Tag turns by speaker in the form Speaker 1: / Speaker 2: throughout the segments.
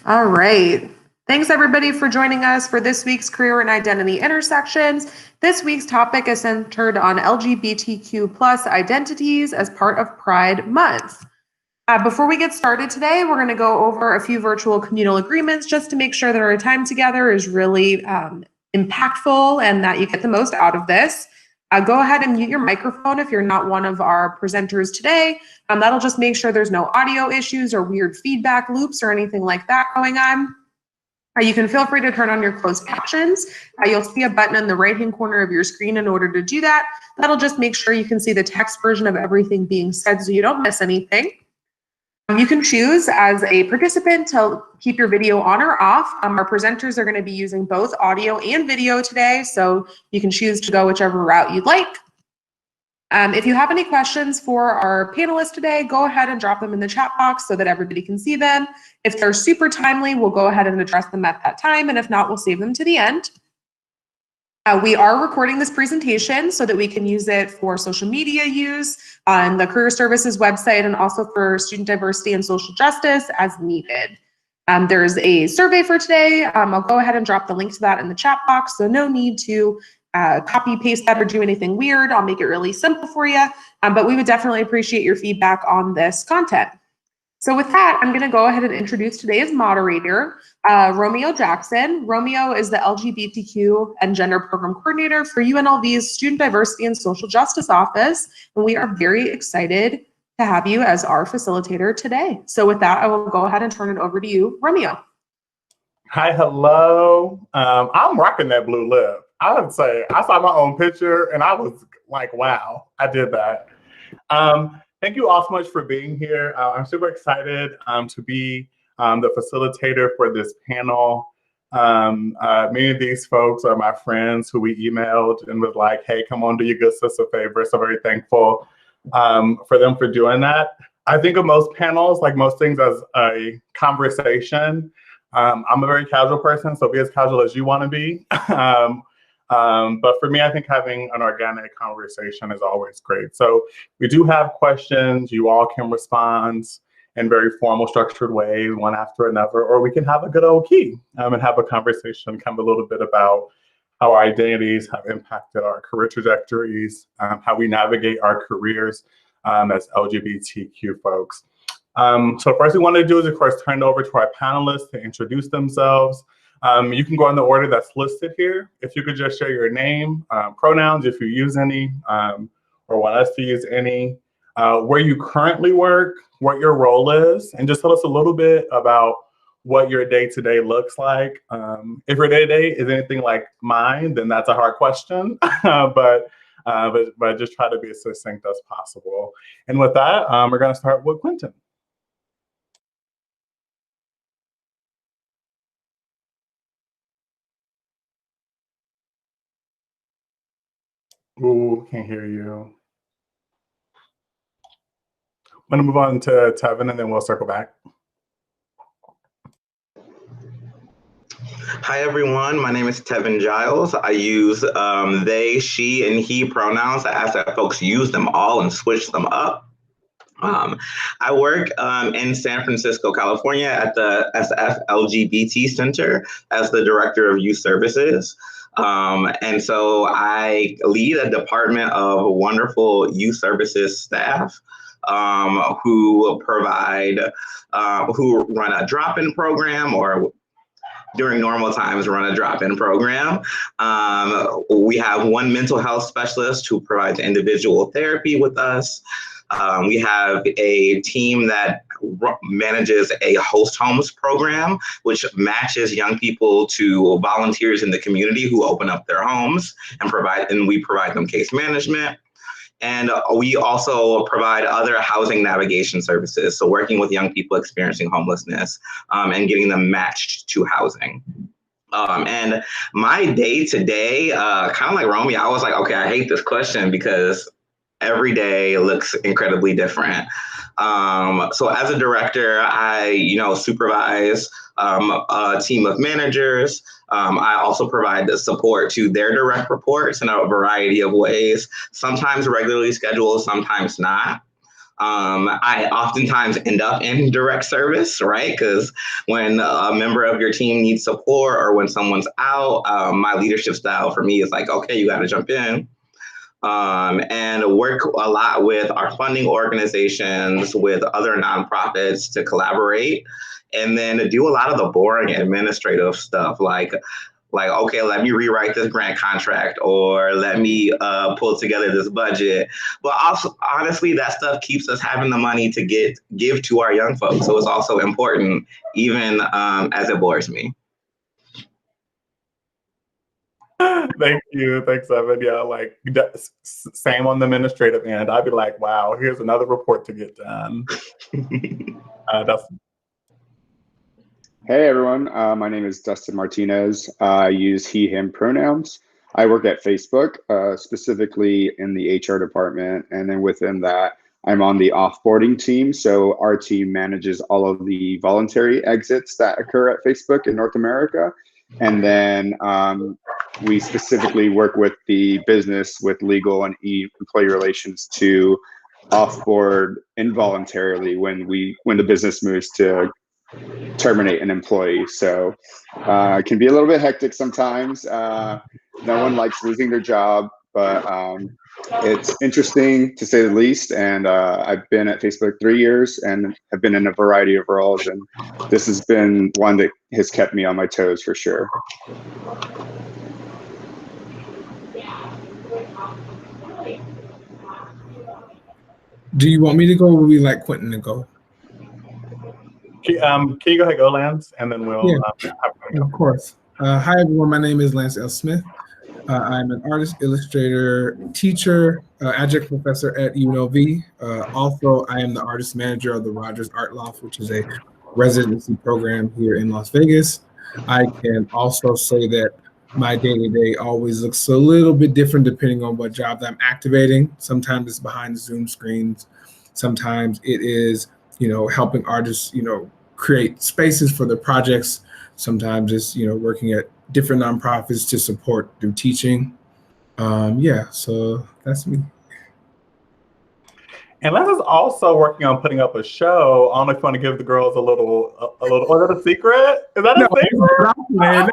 Speaker 1: All right. Thanks everybody for joining us for this week's Career and Identity Intersections. This week's topic is centered on LGBTQ plus identities as part of Pride Month. Before we get started today, we're going to go over a few virtual communal agreements just to make sure that our time together is really impactful and that you get the most out of this. Go ahead and mute your microphone if you're not one of our presenters today. That'll just make sure there's no audio issues or weird feedback loops or anything like that going on. You can feel free to turn on your closed captions. You'll see a button in the right-hand corner of your screen in order to do that. That'll just make sure you can see the text version of everything being said so you don't miss anything. You can choose as a participant to keep your video on or off. Our presenters are going to be using both audio and video today, so you can choose to go whichever route you'd like. If you have any questions for our panelists today, go ahead and drop them in the chat box so that everybody can see them. If they're super timely, we'll go ahead and address them at that time, and if not, we'll save them to the end. We are recording this presentation so that we can use it for social media use on the Career Services website and also for student diversity and social justice as needed. There's a survey for today. I'll go ahead and drop the link to that in the chat box, so no need to copy paste that or do anything weird. I'll make it really simple for you, but we would definitely appreciate your feedback on this content. So with that, I'm going to go ahead and introduce today's moderator, Romeo Jackson. Romeo is the LGBTQ and Gender Program Coordinator for UNLV's Student Diversity and Social Justice Office, and we are very excited to have you as our facilitator today. So with that, I will go ahead and turn it over to you, Romeo.
Speaker 2: Hi, hello. I'm rocking that blue lip. I would say I saw my own picture and I was like, wow, I did that. Thank you all so much for being here. I'm super excited to be the facilitator for this panel. Many of these folks are my friends who we emailed and was like, hey, come on, do your good sis a favor. So very thankful for them for doing that. I think of most panels, like most things, as a conversation. I'm a very casual person, so be as casual as you want to be. But for me, I think having an organic conversation is always great. So we do have questions. You all can respond in very formal, structured ways, one after another, or we can have a good old key and have a conversation, kind of a little bit about how our identities have impacted our career trajectories, how we navigate our careers as LGBTQ folks. So first we want to do is, of course, turn it over to our panelists to introduce themselves. You can go in the order that's listed here. If you could just share your name, pronouns, if you use any, or want us to use any, where you currently work, what your role is, and just tell us a little bit about what your day-to-day looks like. If your day-to-day is anything like mine, then that's a hard question, but just try to be as succinct as possible. And with that, we're going to start with Quentin. Ooh, can't hear you. I'm going to move on to Tevin and then we'll circle back.
Speaker 3: Hi, everyone. My name is Tevin Giles. I use they, she, and he pronouns. I ask that folks use them all and switch them up. I work in San Francisco, California at the SF LGBT Center as the Director of Youth Services. And so I lead a department of wonderful youth services staff who run a drop-in program, or during normal times run a drop-in program. We have one mental health specialist who provides individual therapy with us. We have a team that manages a host homes program, which matches young people to volunteers in the community who open up their homes and we provide them case management. And we also provide other housing navigation services. So working with young people experiencing homelessness and getting them matched to housing. And my day to day, kind of like Romy, I was like, okay, I hate this question because every day looks incredibly different. So as a director, I, supervise a team of managers. I also provide the support to their direct reports in a variety of ways, sometimes regularly scheduled, sometimes not. I oftentimes end up in direct service, right? Because when a member of your team needs support or when someone's out, my leadership style for me is like, okay, you got to jump in. And work a lot with our funding organizations, with other nonprofits to collaborate, and then do a lot of the boring administrative stuff like, okay, let me rewrite this grant contract, or let me pull together this budget. But also, honestly, that stuff keeps us having the money to give to our young folks. So it's also important, even as it bores me.
Speaker 2: Thank you. Thanks, Evan. Yeah, like same on the administrative end. I'd be like, wow, here's another report to get done.
Speaker 4: Hey everyone, my name is Dustin Martinez. I use he, him pronouns. I work at Facebook, specifically in the HR department. And then within that, I'm on the offboarding team. So our team manages all of the voluntary exits that occur at Facebook in North America. And then we specifically work with the business, with legal and employee relations to offboard involuntarily when the business moves to terminate an employee. So it can be a little bit hectic sometimes. No one likes losing their job, but it's interesting to say the least. And I've been at Facebook 3 years and have been in a variety of roles. And this has been one that has kept me on my toes for sure.
Speaker 5: Do you want me to go, or would we like Quentin to go?
Speaker 2: Can you go ahead, go, Lance, and then we'll.
Speaker 5: Yeah, of course. Hi, everyone. My name is Lance L. Smith. I'm an artist, illustrator, teacher, adjunct professor at UNLV. Also, I am the artist manager of the Rogers Art Loft, which is a residency program here in Las Vegas. I can also say that my day-to-day always looks a little bit different depending on what job I'm activating. Sometimes it's behind Zoom screens. Sometimes it is, helping artists, create spaces for their projects. Sometimes it's, working at different nonprofits to support through teaching. So that's me.
Speaker 2: And Lance is also working on putting up a show. I don't know if you want to give the girls a little. Is that a secret? Is that a secret?
Speaker 5: Man,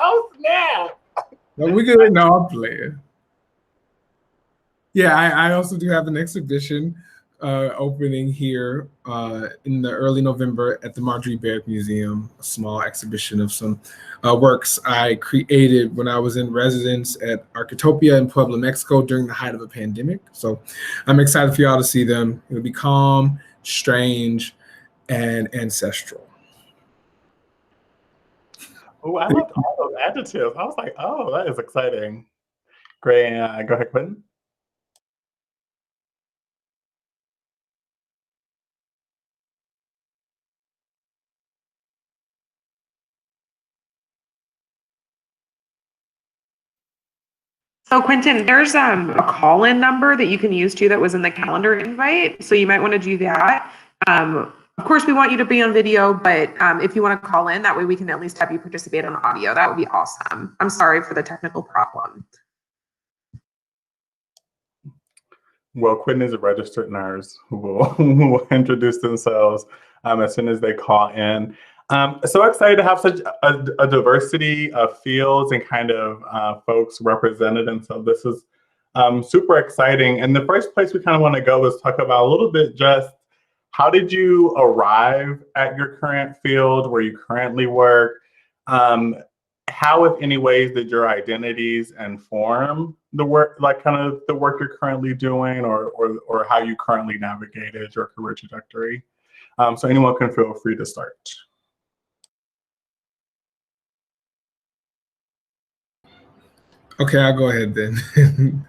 Speaker 2: Oh snap!
Speaker 5: No, we good. No, I'm playing. Yeah, I also do have an exhibition opening here in the early November at the Marjorie Baird Museum, a small exhibition of some works I created when I was in residence at Architopia in Puebla, Mexico during the height of a pandemic. So I'm excited for y'all to see them. It'll be calm, strange, and ancestral.
Speaker 2: Oh, I loved all those adjectives. I was like, oh, that is exciting. Great. Go ahead, Quentin.
Speaker 1: So Quentin, there's a call-in number that you can use too that was in the calendar invite. So you might want to do that. Of course, we want you to be on video, but if you want to call in, that way we can at least have you participate on audio. That would be awesome. I'm sorry for the technical problem.
Speaker 2: Well, Quentin is a registered nurse who will introduce themselves as soon as they call in. So excited to have such a diversity of fields and kind of folks represented. And so this is super exciting. And the first place we kind of want to go is talk about a little bit just how did you arrive at your current field where you currently work? How, if any ways, did your identities inform the work, like kind of the work you're currently doing, or how you currently navigated your career trajectory? So anyone can feel free to start.
Speaker 5: Okay, I'll go ahead then.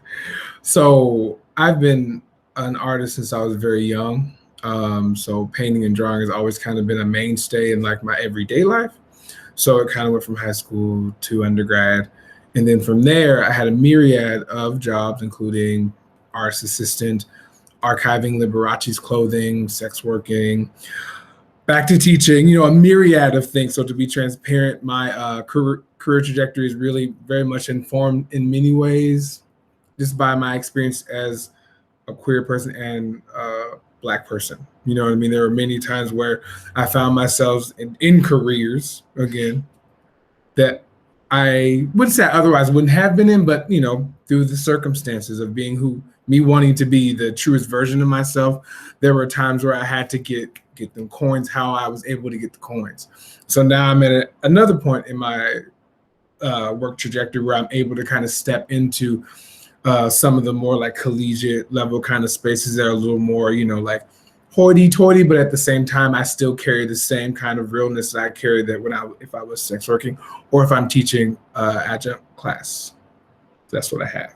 Speaker 5: So I've been an artist since I was very young. So painting and drawing has always kind of been a mainstay in like my everyday life. So it kind of went from high school to undergrad. And then from there, I had a myriad of jobs, including artist assistant, archiving Liberace's clothing, sex working, back to teaching, a myriad of things. So to be transparent, my career trajectory is really very much informed in many ways just by my experience as a queer person and a Black person. You know what I mean? There were many times where I found myself in careers, again, that I wouldn't say I otherwise wouldn't have been in, but, you know, through the circumstances of being me wanting to be the truest version of myself, there were times where I had to get them coins, how I was able to get the coins. So now I'm at another point in my work trajectory where I'm able to kind of step into some of the more like collegiate level kind of spaces that are a little more, you know, like hoity-toity, but at the same time, I still carry the same kind of realness that I carry that if I was sex working or if I'm teaching adjunct class. That's what I have.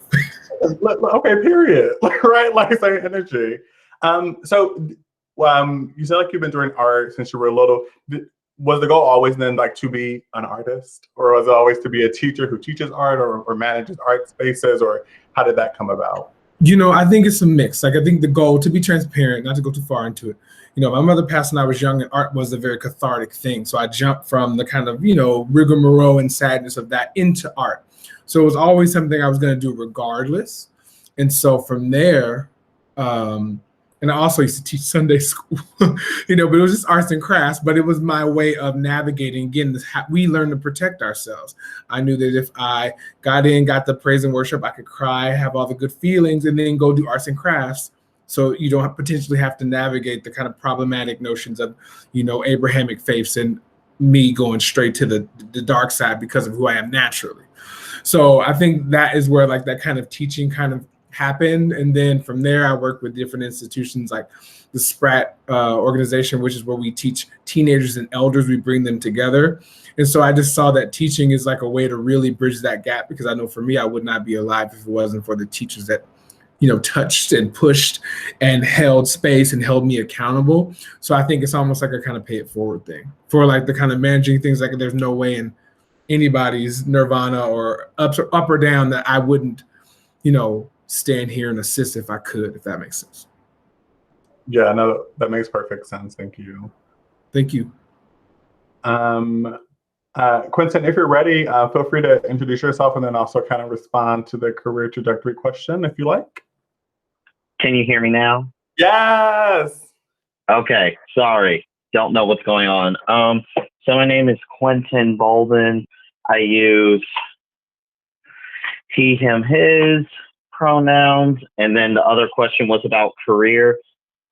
Speaker 2: Okay, period. Right, like same energy. So you said like you've been doing art since you were little. Was the goal always then like to be an artist, or was it always to be a teacher who teaches art or manages art spaces, or how did that come about?
Speaker 5: You know, I think it's a mix. Like, I think the goal, to be transparent, not to go too far into it, you know, my mother passed when I was young, and art was a very cathartic thing. So I jumped from the kind of, you know, rigmarole and sadness of that into art. So it was always something I was going to do regardless. And so from there, and I also used to teach Sunday school, you know, but it was just arts and crafts, but it was my way of navigating. Again, we learn to protect ourselves. I knew that if I got the praise and worship, I could cry, have all the good feelings, and then go do arts and crafts. So you don't potentially have to navigate the kind of problematic notions of, you know, Abrahamic faiths and me going straight to the dark side because of who I am naturally. So I think that is where like that kind of teaching kind of happened. And then from there, I worked with different institutions like the SPRAT organization, which is where we teach teenagers and elders, we bring them together. And so I just saw that teaching is like a way to really bridge that gap, because I know for me, I would not be alive if it wasn't for the teachers that, you know, touched and pushed and held space and held me accountable. So I think it's almost like a kind of pay it forward thing for like the kind of managing things. Like there's no way in anybody's nirvana or up or down that I wouldn't, you know, stand here and assist if I could, if that makes sense.
Speaker 2: Yeah, no, that makes perfect sense. Thank you.
Speaker 5: Thank you.
Speaker 2: Quentin, if you're ready, feel free to introduce yourself and then also kind of respond to the career trajectory question if you like.
Speaker 6: Can you hear me now?
Speaker 2: Yes.
Speaker 6: Okay, sorry. Don't know what's going on. So my name is Quentin Bolden. I use he, him, his pronouns. And then the other question was about career.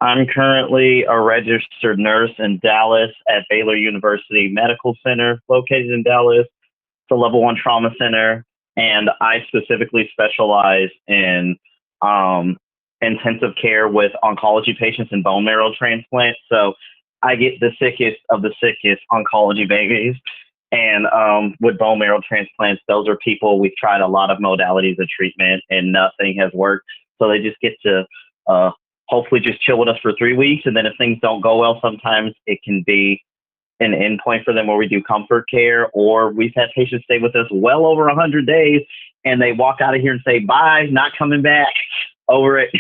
Speaker 6: I'm currently a registered nurse in Dallas at Baylor University Medical Center, located in Dallas. It's a level 1 trauma center. And I specifically specialize in intensive care with oncology patients and bone marrow transplants. So I get the sickest of the sickest oncology babies. And with bone marrow transplants, those are people, we've tried a lot of modalities of treatment and nothing has worked. So they just get to hopefully just chill with us for 3 weeks. And then if things don't go well, sometimes it can be an endpoint for them where we do comfort care, or we've had patients stay with us well over 100 days and they walk out of here and say, bye, not coming back, over it.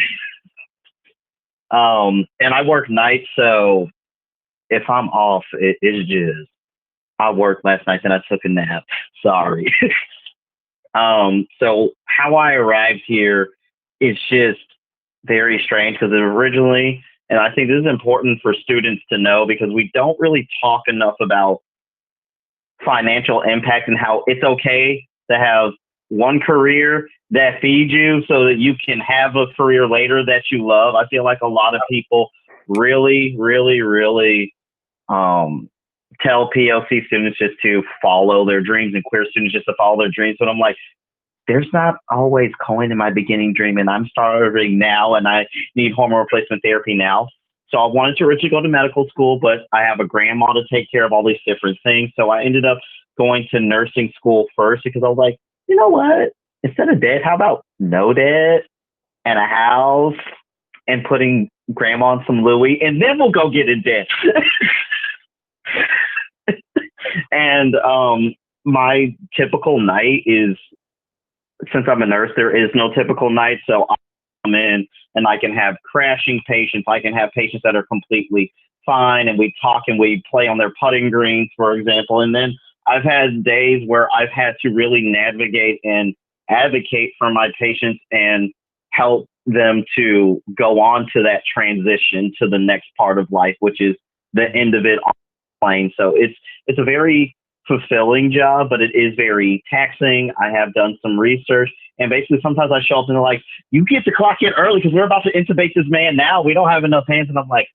Speaker 6: And I work nights, so if I'm off, it's just, I worked last night and I took a nap. Sorry. So how I arrived here is just very strange, because originally, and I think this is important for students to know, because we don't really talk enough about financial impact and how it's okay to have one career that feeds you so that you can have a career later that you love. I feel like a lot of people really, really, really tell PLC students just to follow their dreams and queer students just to follow their dreams. But I'm like, there's not always coin in my beginning dream, and I'm starving now and I need hormone replacement therapy now. So I wanted to originally go to medical school, but I have a grandma to take care of all these different things. So I ended up going to nursing school first, because I was like, you know what? Instead of debt, how about no debt and a house and putting grandma on some Louis, and then we'll go get in debt. And my typical night is, since I'm a nurse, there is no typical night. So I'm in and I can have crashing patients. I can have patients that are completely fine, and we talk and we play on their putting greens, for example. And then I've had days where I've had to really navigate and advocate for my patients and help them to go on to that transition to the next part of life, which is the end of it on the plane. So it's a very fulfilling job, but it is very taxing. I have done some research, and basically sometimes I show up and they're like, you get to clock in early because we're about to intubate this man now. We don't have enough hands. And I'm like,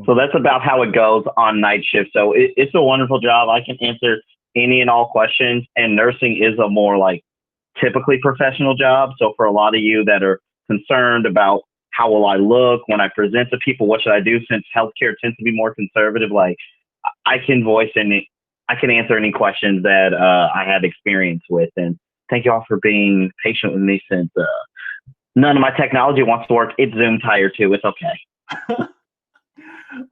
Speaker 6: So that's about how it goes on night shift. So it's a wonderful job. I can answer any and all questions, and nursing is a more like typically professional job. So for a lot of you that are concerned about how will I look when I present to people, what should I do, since healthcare tends to be more conservative, like I can answer any questions that I have experience with. And thank you all for being patient with me, since none of my technology wants to work. It's Zoom tired too. It's okay.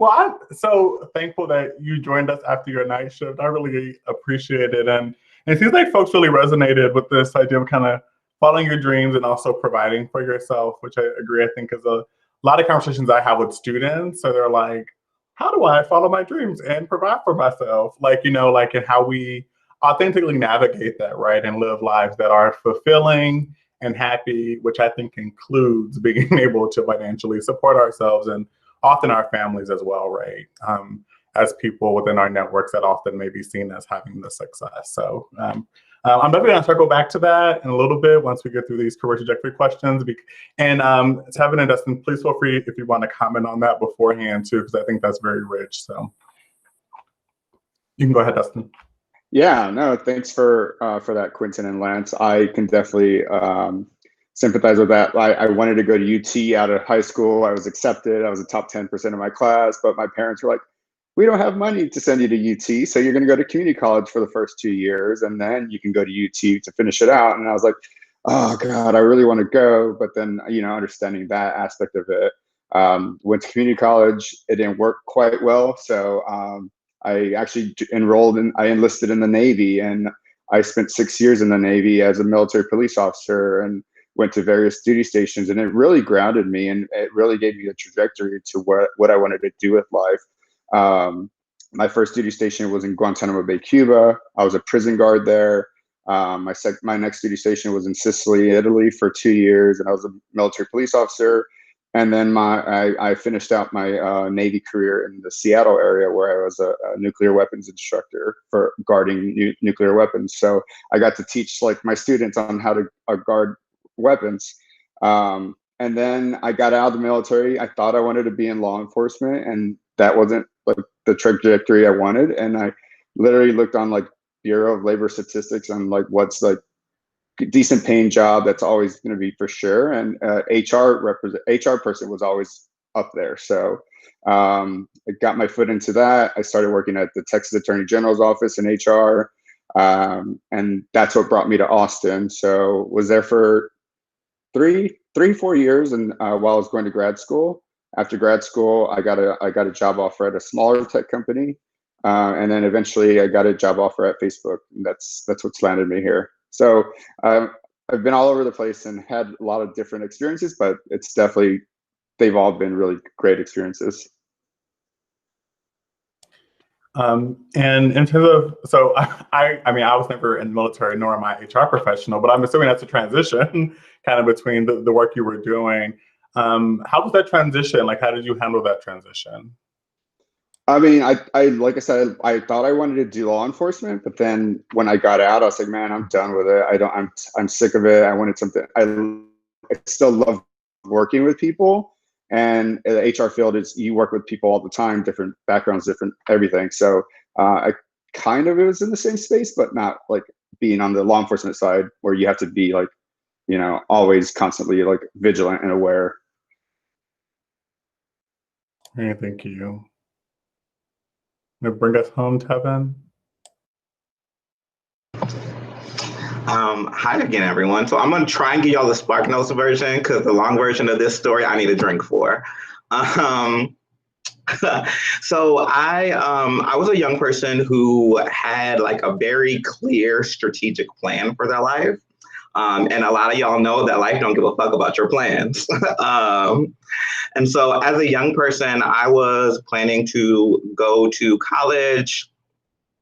Speaker 2: Well, I'm so thankful that you joined us after your night shift. I really appreciate it. And it seems like folks really resonated with this idea of kind of following your dreams and also providing for yourself, which I agree, I think is a lot of conversations I have with students. So they're like, how do I follow my dreams and provide for myself? Like, and how we authentically navigate that, right? And live lives that are fulfilling and happy, which I think includes being able to financially support ourselves and often our families as well, right? As people within our networks that often may be seen as having the success. So I'm definitely gonna circle back to that in a little bit once we get through these career trajectory questions. And Tevin and Dustin, please feel free if you want to comment on that beforehand too, because I think that's very rich. So you can go ahead, Dustin.
Speaker 4: Yeah, no, thanks for that, Quentin and Lance. I can definitely sympathize with that. I wanted to go to UT out of high school. I was accepted. I was the top 10% of my class, but my parents were like, we don't have money to send you to UT, so you're going to go to community college for the first 2 years, and then you can go to UT to finish it out. And I was like, oh God, I really want to go. But then, understanding that aspect of it, went to community college. It didn't work quite well. So I actually I enlisted in the Navy, and I spent 6 years in the Navy as a military police officer and went to various duty stations, and it really grounded me, and it really gave me a trajectory to what I wanted to do with life. My first duty station was in Guantanamo Bay, Cuba. I was a prison guard there. My next duty station was in Sicily, Italy for 2 years, and I was a military police officer. And then I finished out my Navy career in the Seattle area, where I was a nuclear weapons instructor for guarding nuclear weapons. So I got to teach like my students on how to guard weapons. And then I got out of the military. I thought I wanted to be in law enforcement, and that wasn't like the trajectory I wanted. And I literally looked on like Bureau of Labor Statistics on like what's like decent paying job that's always going to be for sure. And HR person was always up there. So I got my foot into that. I started working at the Texas Attorney General's office in HR. And that's what brought me to Austin. So was there for 4 years. And while I was going to grad school, after grad school, I got a job offer at a smaller tech company. And then eventually I got a job offer at Facebook. And that's what's landed me here. So I've been all over the place and had a lot of different experiences, but they've all been really great experiences.
Speaker 2: And in terms of, so I was never in the military, nor am I a HR professional, but I'm assuming that's a transition kind of between the work you were doing. How was that transition? Like, how did you handle that transition?
Speaker 4: I mean, I like I said, I thought I wanted to do law enforcement, but then when I got out, I was like, man, I'm done with it. I'm sick of it. I wanted something. I still love working with people, and the HR field is you work with people all the time, different backgrounds, different everything. So I kind of was in the same space, but not like being on the law enforcement side where you have to be like, always constantly like vigilant and aware.
Speaker 2: Hey, thank you. Bring us home, Tevin.
Speaker 3: Hi again, everyone. So I'm going to try and give y'all the Spark Notes version, because the long version of this story I need a drink for. So I was a young person who had like a very clear strategic plan for their life. And a lot of y'all know that life don't give a fuck about your plans. And so as a young person, I was planning to go to college,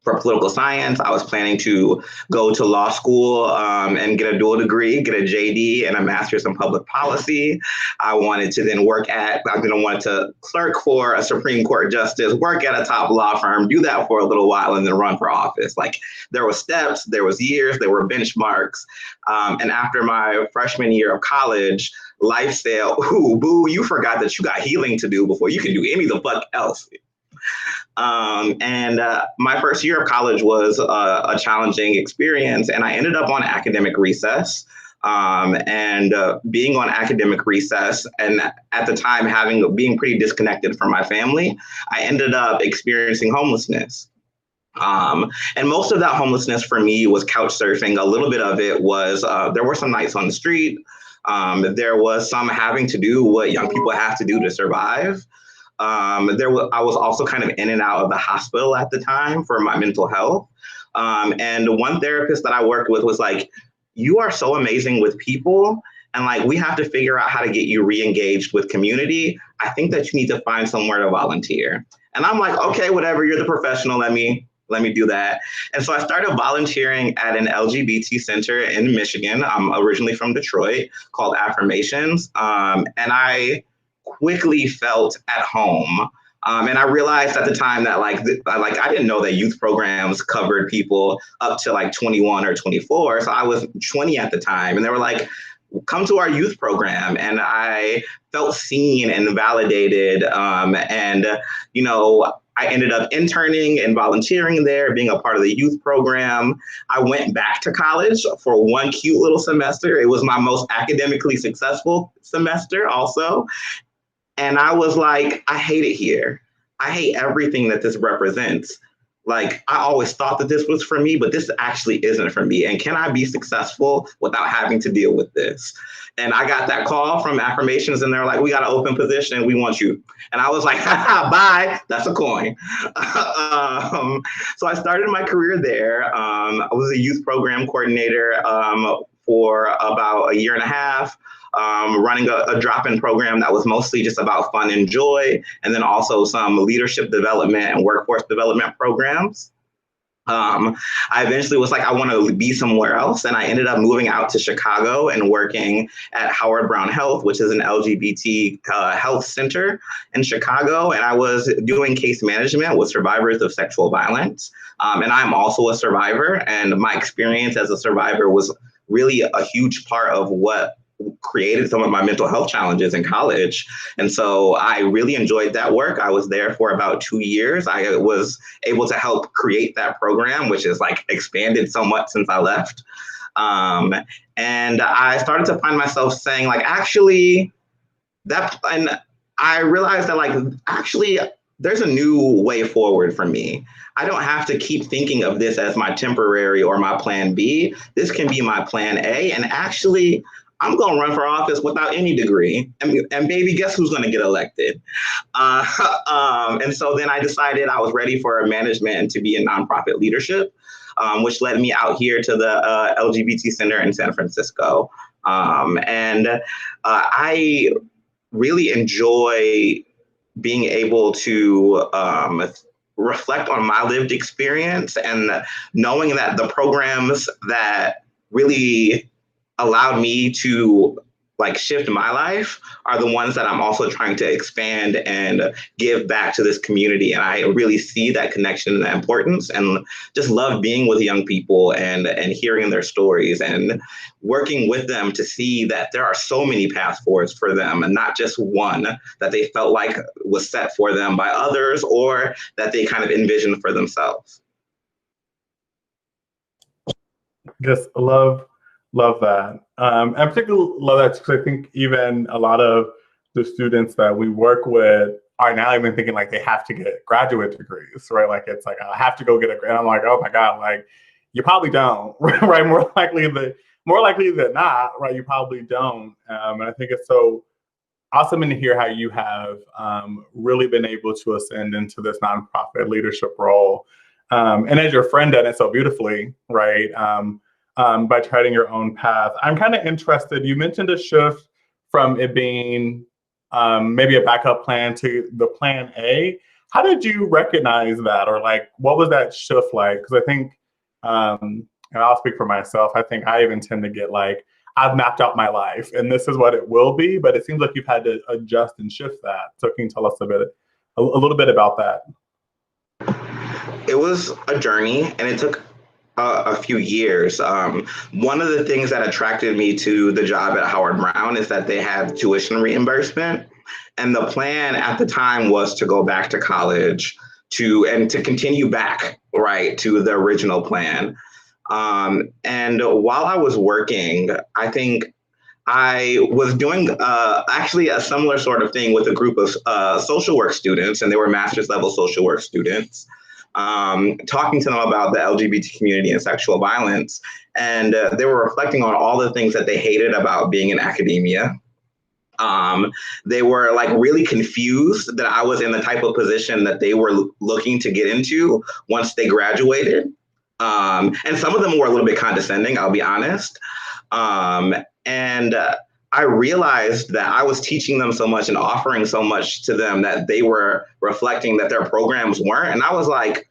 Speaker 3: for political science. I was planning to go to law school and get a dual degree, get a JD and a master's in public policy. I wanted to then wanted to clerk for a Supreme Court justice, work at a top law firm, do that for a little while, and then run for office. Like, there were steps, there was years, there were benchmarks. And after my freshman year of college, life said, ooh, boo, you forgot that you got healing to do before you can do any the fuck else. My first year of college was a challenging experience, and I ended up on academic recess. Being on academic recess, and at the time being pretty disconnected from my family, I ended up experiencing homelessness. And most of that homelessness for me was couch surfing. A little bit of it was there were some nights on the street. There was some having to do what young people have to do to survive. I was also kind of in and out of the hospital at the time for my mental health. And one therapist that I worked with was like, you are so amazing with people, and like, we have to figure out how to get you re-engaged with community. I think that you need to find somewhere to volunteer. And I'm like, okay, whatever, you're the professional, let me do that. And so I started volunteering at an LGBT center in Michigan. I'm originally from Detroit, called Affirmations. And I quickly felt at home. And I realized at the time that I didn't know that youth programs covered people up to like 21 or 24. So I was 20 at the time, and they were like, come to our youth program. And I felt seen and validated. I ended up interning and volunteering there, being a part of the youth program. I went back to college for one cute little semester. It was my most academically successful semester also. And I was like, I hate it here. I hate everything that this represents. Like, I always thought that this was for me, but this actually isn't for me. And can I be successful without having to deal with this? And I got that call from Affirmations, and they're like, we got an open position, we want you. And I was like, haha, bye, that's a coin. So I started my career there. I was a youth program coordinator for about a year and a half. Running a drop-in program that was mostly just about fun and joy, and then also some leadership development and workforce development programs. I eventually was like, I want to be somewhere else. And I ended up moving out to Chicago and working at Howard Brown Health, which is an LGBT health center in Chicago. And I was doing case management with survivors of sexual violence. And I'm also a survivor. And my experience as a survivor was really a huge part of what created some of my mental health challenges in college. And so I really enjoyed that work. I was there for about 2 years. I was able to help create that program, which is like expanded so much since I left. And I started to find myself saying like, actually, and I realized that like, actually, there's a new way forward for me. I don't have to keep thinking of this as my temporary or my plan B. This can be my plan A. And actually, I'm going to run for office without any degree. And baby, guess who's going to get elected? And so then I decided I was ready for management and to be in nonprofit leadership, which led me out here to the LGBT Center in San Francisco. I really enjoy being able to reflect on my lived experience and knowing that the programs that really allowed me to like shift my life are the ones that I'm also trying to expand and give back to this community. And I really see that connection and that importance, and just love being with young people and hearing their stories and working with them to see that there are so many paths forwards for them, and not just one that they felt like was set for them by others or that they kind of envisioned for themselves.
Speaker 2: Just love that. And particularly love that because I think even a lot of the students that we work with are now even thinking like they have to get graduate degrees, right? Like it's like, I have to go get a grade. I'm like, oh my God, like you probably don't, right? More likely than not, right? You probably don't. And I think it's so awesome to hear how you have really been able to ascend into this nonprofit leadership role. And as your friend done it so beautifully, right? By charting your own path. I'm kind of interested, you mentioned a shift from it being maybe a backup plan to the plan A. How did you recognize that, or like, what was that shift like? Because I think, and I'll speak for myself, I think I even tend to get like, I've mapped out my life and this is what it will be, but it seems like you've had to adjust and shift that. So can you tell us a little bit about that?
Speaker 3: It was a journey, and it took a few years. One of the things that attracted me to the job at Howard Brown is that they have tuition reimbursement. And the plan at the time was to go back to college and to continue back, right, to the original plan. And while I was working, I think I was doing actually a similar sort of thing with a group of social work students, and they were master's level social work students, talking to them about the LGBT community and sexual violence. And they were reflecting on all the things that they hated about being in academia. They were like really confused that I was in the type of position that they were looking to get into once they graduated. And some of them were a little bit condescending, I'll be honest. And I realized that I was teaching them so much and offering so much to them that they were reflecting that their programs weren't. And I was like,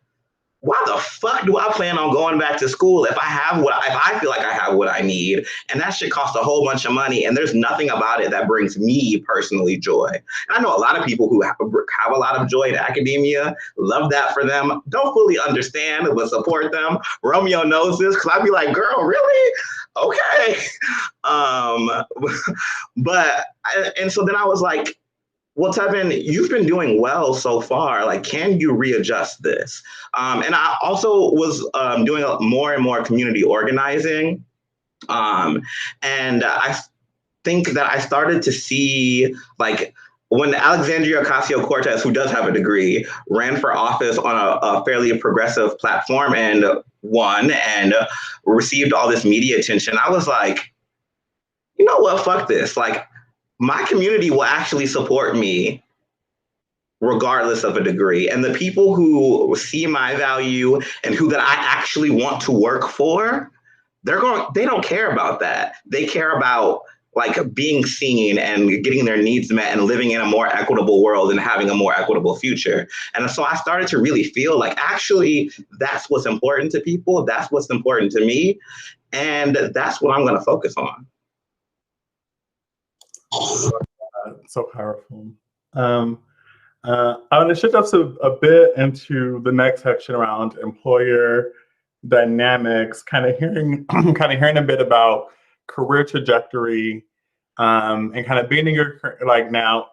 Speaker 3: why the fuck do I plan on going back to school if I feel like I have what I need? And that shit costs a whole bunch of money. And there's nothing about it that brings me personally joy. And I know a lot of people who have a lot of joy in academia, love that for them, don't fully understand, but support them. Romeo knows this, because I'd be like, girl, really? Okay. And so then I was like, well, Tevin, you've been doing well so far. Like, can you readjust this? And I also was doing more and more community organizing. And I think that I started to see, like, when Alexandria Ocasio-Cortez, who does have a degree, ran for office on a fairly progressive platform and won and received all this media attention, I was like, you know what, fuck this. Like, my community will actually support me regardless of a degree. And the people who see my value and that I actually want to work for, they don't care about that. They care about like being seen and getting their needs met and living in a more equitable world and having a more equitable future. And so I started to really feel like, actually, that's what's important to people. That's what's important to me. And that's what I'm going to focus on.
Speaker 2: So powerful. I want to shift us a bit into the next section around employer dynamics, kind of hearing a bit about career trajectory, and kind of being in your, like, now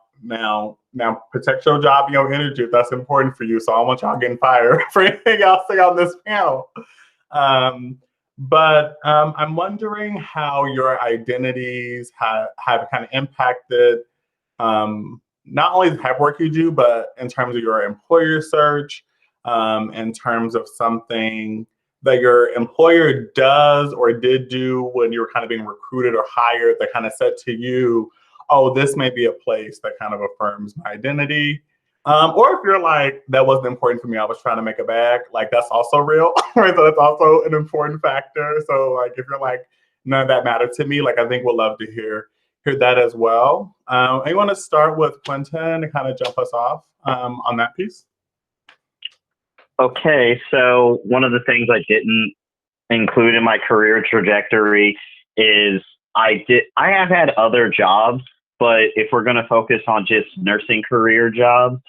Speaker 2: protect your job and your energy if that's important for you. So I don't want y'all getting fired for anything else on this panel. But I'm wondering how your identities have kind of impacted not only the type of work you do, but in terms of your employer search, in terms of something that your employer does or did do when you were kind of being recruited or hired that kind of said to you, oh, this may be a place that kind of affirms my identity. Or if you're like, that wasn't important for me, I was trying to make a bag, like that's also real, right? So that's also an important factor. So like, if you're like, none of that mattered to me, like I think we'll love to hear that as well. I want to start with Quentin to kind of jump us off on that piece.
Speaker 6: Okay, so one of the things I didn't include in my career trajectory is I have had other jobs, but if we're going to focus on just nursing career jobs,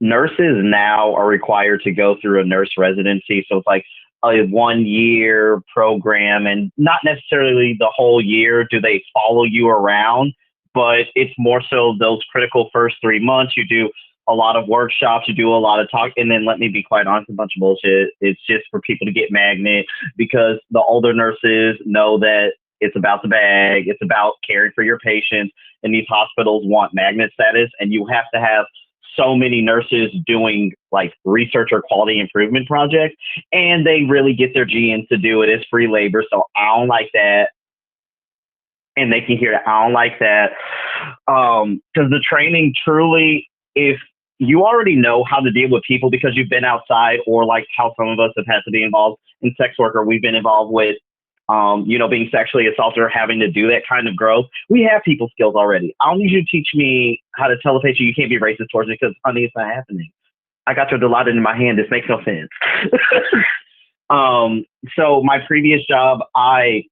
Speaker 6: nurses now are required to go through a nurse residency. So it's like a 1-year program, and not necessarily the whole year do they follow you around, but it's more so those critical first 3 months. You do a lot of workshops, you do a lot of talk, and then let me be quite honest, a bunch of bullshit. It's just for people to get magnet, because the older nurses know that it's about the bag, it's about caring for your patients, and these hospitals want magnet status, and you have to have so many nurses doing like research or quality improvement projects, and they really get their GNs to do it. It's free labor, so I don't like that. And they can hear that I don't like that. Because the training truly, if you already know how to deal with people because you've been outside, or like how some of us have had to be involved in sex work, or we've been involved with, being sexually assaulted or having to do that kind of growth. We have people skills already. I don't need you to teach me how to tell a patient you can't be racist towards it because, honey, it's not happening. I got your Dilaudid in my hand. This makes no sense. So my previous job, I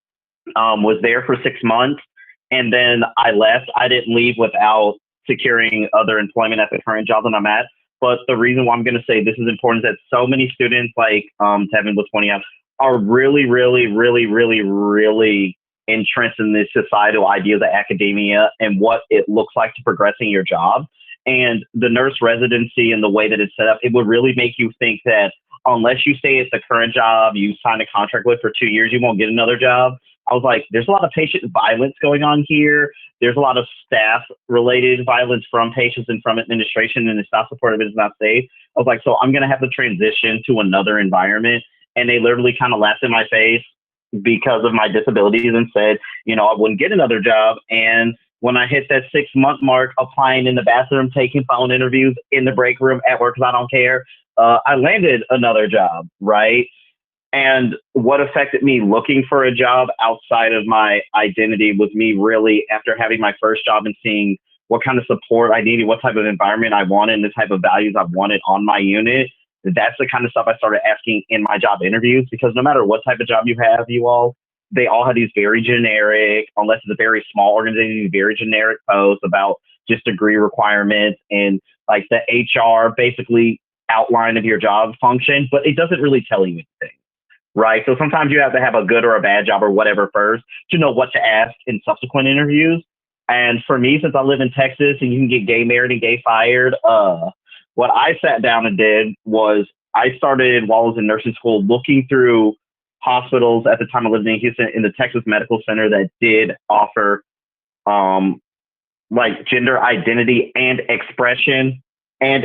Speaker 6: was there for 6 months, and then I left. I didn't leave without securing other employment at the current job that I'm at. But the reason why I'm going to say this is important is that so many students, like Tevin was pointing out, are really, really, really, really, really entrenched in this societal ideas of academia and what it looks like to progress in your job. And the nurse residency and the way that it's set up, it would really make you think that unless you stay at the current job you signed a contract with for 2 years, you won't get another job. I was like, there's a lot of patient violence going on here. There's a lot of staff-related violence from patients and from administration, and it's not supportive, it's not safe. I was like, so I'm going to have to transition to another environment. And they literally kind of laughed in my face because of my disabilities and said, you know, I wouldn't get another job. And when I hit that 6-month mark, applying in the bathroom, taking phone interviews in the break room at work because I don't care, I landed another job, right? And what affected me looking for a job outside of my identity was me really, after having my first job and seeing what kind of support I needed, what type of environment I wanted, and the type of values I wanted on my unit. That's the kind of stuff I started asking in my job interviews, because no matter what type of job you have, you all, they all have these very generic, unless it's a very small organization, very generic posts about just degree requirements and like the HR basically outline of your job function, but it doesn't really tell you anything. Right. So sometimes you have to have a good or a bad job or whatever first to know what to ask in subsequent interviews. And for me, since I live in Texas and you can get gay married and gay fired, what I sat down and did was I started while I was in nursing school looking through hospitals at the time I lived in Houston in the Texas Medical Center that did offer like gender identity and expression in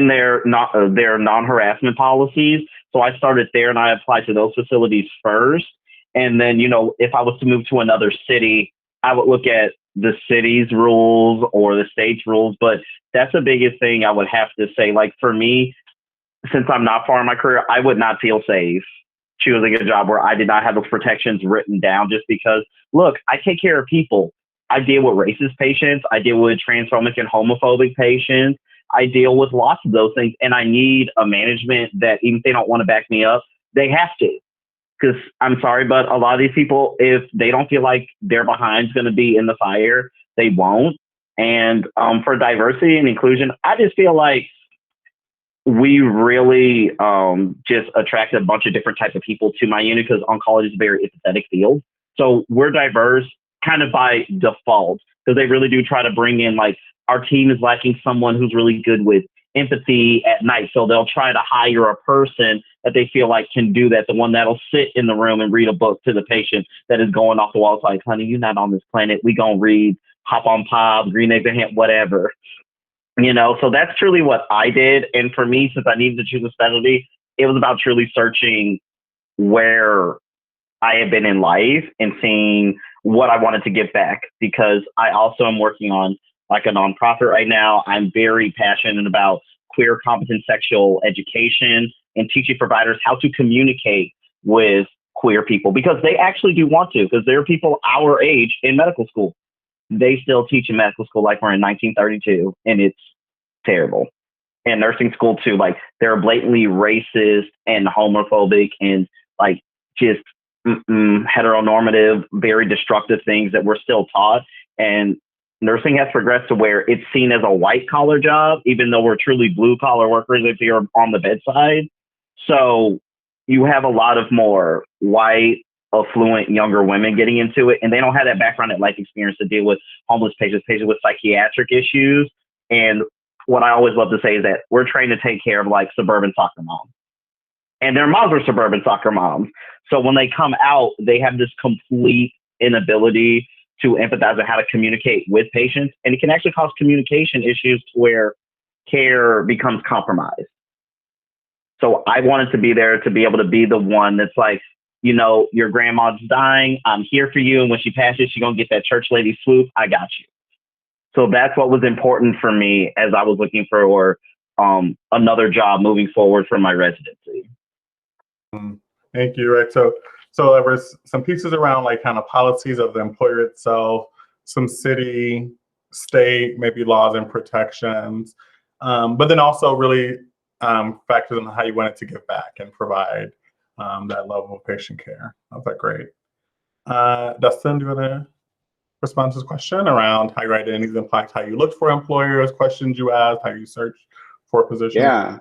Speaker 6: their non-harassment policies. So I started there and I applied to those facilities first. And then, you know, if I was to move to another city, I would look at the city's rules or the state's rules. But that's the biggest thing I would have to say. Like for me, since I'm not far in my career, I would not feel safe choosing a job where I did not have those protections written down, just because, look, I take care of people. I deal with racist patients. I deal with transphobic and homophobic patients. I deal with lots of those things, and I need a management that even if they don't want to back me up, they have to. Because I'm sorry, but a lot of these people, if they don't feel like their behind's going to be in the fire, they won't. And for diversity and inclusion, I just feel like we really just attract a bunch of different types of people to my unit, because oncology is a very empathetic field. So we're diverse kind of by default, because they really do try to bring in, like, our team is lacking someone who's really good with empathy at night. So they'll try to hire a person that they feel like can do that, the one that'll sit in the room and read a book to the patient that is going off the wall. It's like, honey, you're not on this planet. We gonna read Hop on Pop, Green Eggs and Ham, whatever. You know, so that's truly what I did. And for me, since I needed to choose a specialty, it was about truly searching where I had been in life and seeing what I wanted to give back, because I also am working on like a nonprofit right now. I'm very passionate about queer competent sexual education and teaching providers how to communicate with queer people, because they actually do want to, because there are people our age in medical school. They still teach in medical school like we're in 1932, and it's terrible. And nursing school too, like they're blatantly racist and homophobic and like just heteronormative, very destructive things that we're still taught. And nursing has progressed to where it's seen as a white collar job, even though we're truly blue collar workers if you're on the bedside. So you have a lot of more white, affluent, younger women getting into it, and they don't have that background and life experience to deal with homeless patients, patients with psychiatric issues. And what I always love to say is that we're trained to take care of like suburban soccer moms, and their moms are suburban soccer moms. So when they come out, they have this complete inability to empathize on how to communicate with patients. And it can actually cause communication issues to where care becomes compromised. So I wanted to be there to be able to be the one that's like, you know, your grandma's dying, I'm here for you. And when she passes, she's going to get that church lady swoop. I got you. So that's what was important for me as I was looking for another job moving forward from my residency.
Speaker 2: Thank you. Right. So there was some pieces around like kind of policies of the employer itself, some city, state, maybe laws and protections. but then also really factors in how you wanted to give back and provide that level of patient care. I thought great. Dustin, do you want to respond to this question around how your identities impact how you look for employers, questions you asked, how you search for positions?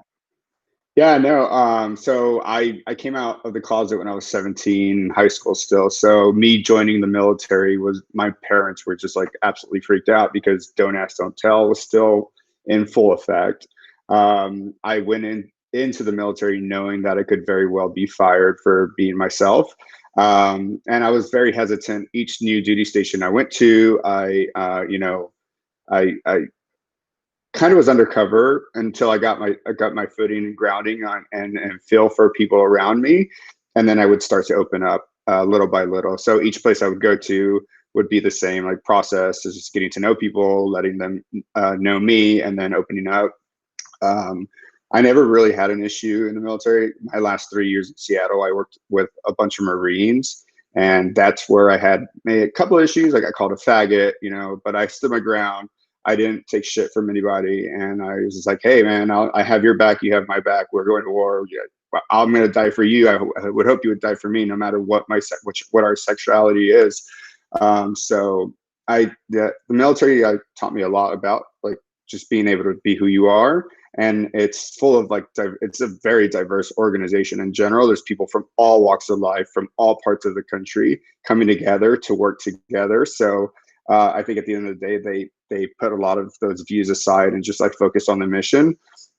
Speaker 4: Yeah, no. So I came out of the closet when I was 17, high school still. So me joining the military my parents were just like absolutely freaked out because don't ask, don't tell was still in full effect. I went into the military knowing that I could very well be fired for being myself. And I was very hesitant. Each new duty station I went to, I kind of was undercover until I got my footing and grounding on and feel for people around me, and then I would start to open up little by little. So each place I would go to would be the same like process, is just getting to know people, letting them know me, and then opening up. I never really had an issue in the military. My last 3 years in Seattle, I worked with a bunch of Marines, and that's where I had made a couple of issues. I got called a faggot, but I stood my ground. I didn't take shit from anybody, and I was just like, "Hey, man, I have your back. You have my back. We're going to war. I'm going to die for you. I would hope you would die for me, no matter what what our sexuality is." So the military taught me a lot about like just being able to be who you are, and it's full of like it's a very diverse organization in general. There's people from all walks of life, from all parts of the country, coming together to work together. So I think at the end of the day, they put a lot of those views aside and just like focus on the mission.